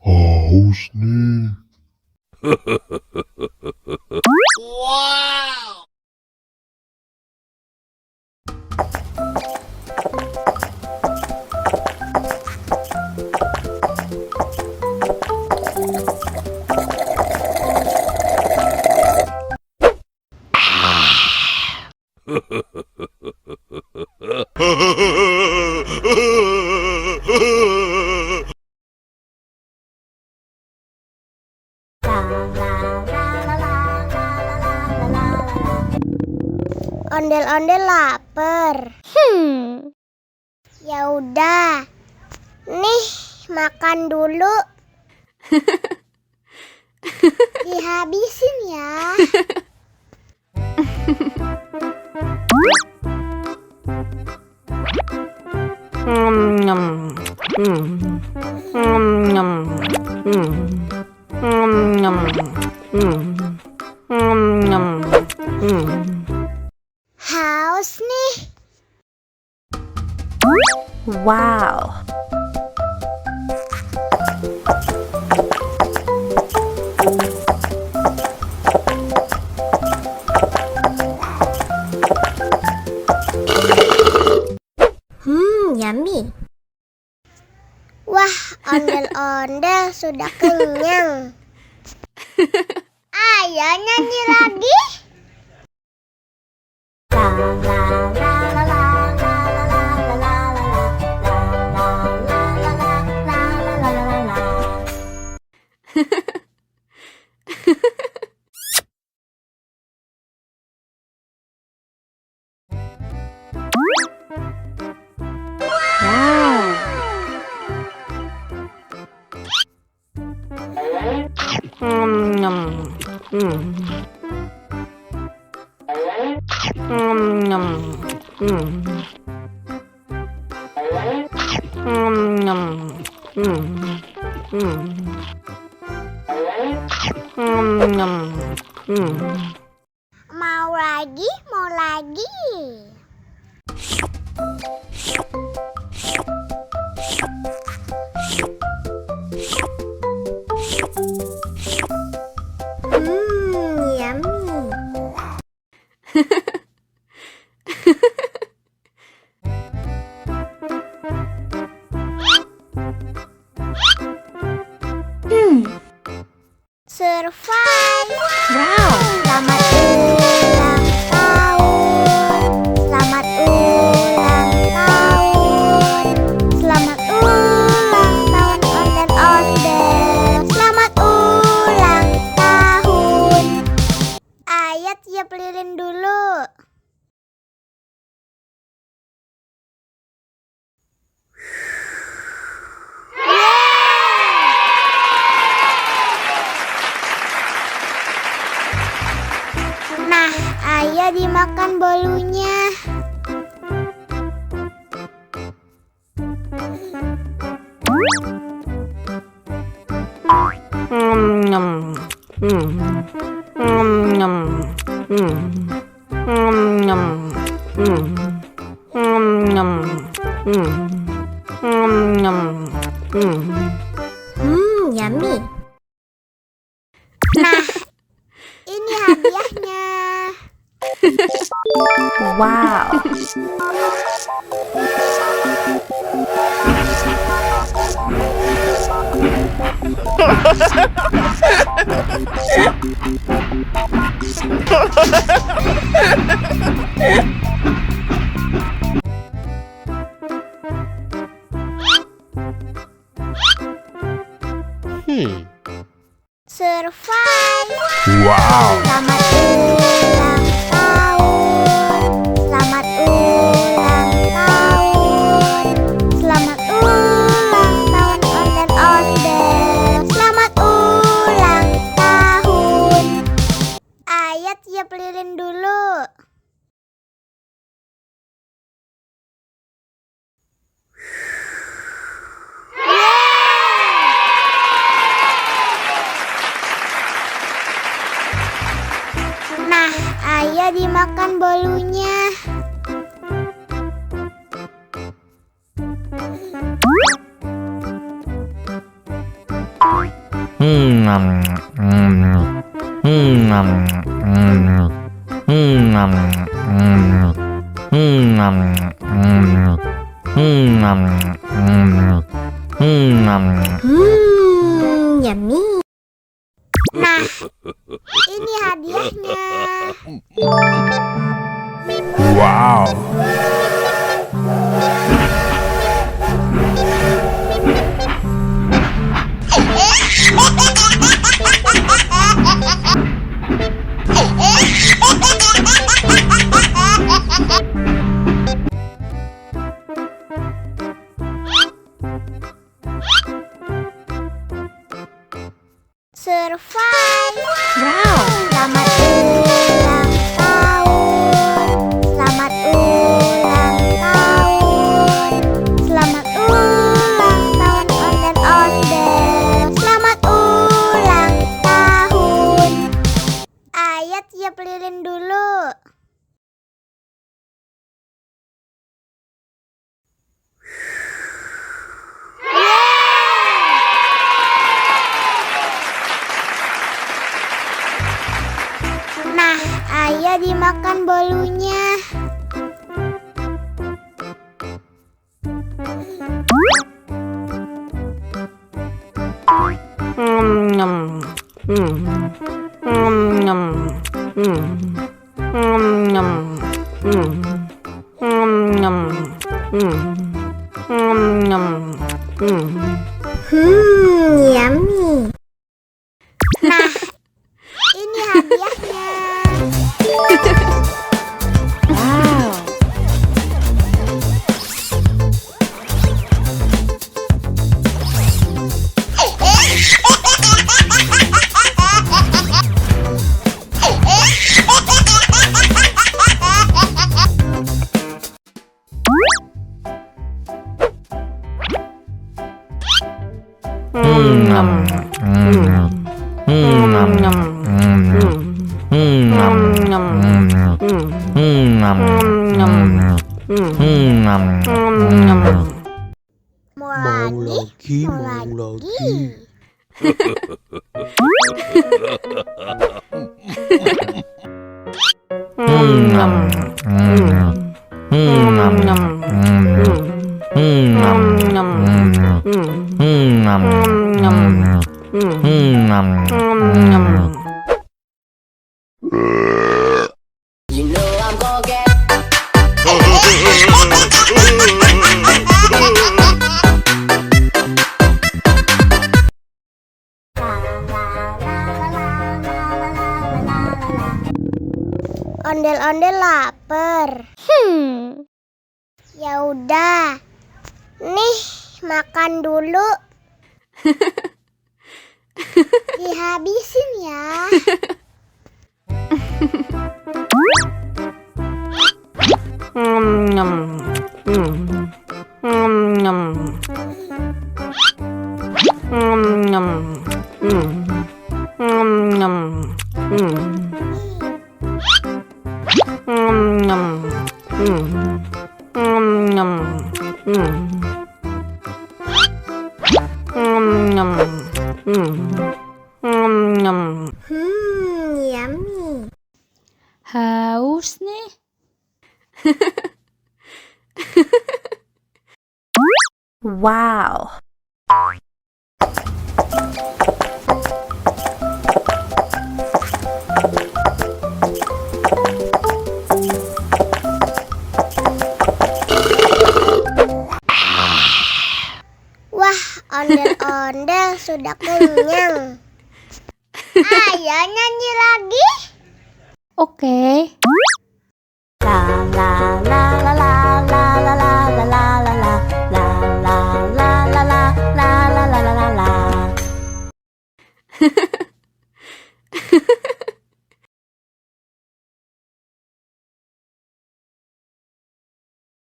Haus nih. Ondel-ondel lapar. Ya udah. Nih, makan dulu. Dihabisin ya. Haus nih. Wow. Yummy. Wah, ondel-ondel sudah kenyang. Ayo nyanyi lagi. Mau lagi, mau lagi. Yummy. Survive. Wow. Selamat ulang tahun. Selamat ulang tahun. Selamat ulang tahun ondel-ondel. Selamat ulang tahun. Ayat tiup lilin dulu. Nah, ayo dimakan bolunya. Yummy. Nah, ini hadiahnya. Wow. Survive. Wow. Selamat ulang tahun. Selamat ulang tahun. Selamat ulang tahun ondel-ondel. Selamat ulang tahun. Ayat tiup lilin dulu. dimakan bolunya. Yummy. Nah, ini hadiahnya. Wow. Survive. Wow. Selamat ulang tahun. Selamat ulang tahun. Selamat ulang tahun ondel-ondel. Selamat ulang tahun. Ayo tiup lilin dulu. Nah, ayo dimakan bolunya. Yummy. Nah, ini hadiahnya. Wow. Mau lagi. You know I'm gonna get Ondel-ondel lapar. Ya udah. Nih, makan dulu. Dihabisin ya. Yummy. Haus nih. Wow. Wah, ondel-ondel sudah kenyang. Ayo nyanyi lagi. Oke. La la la la la.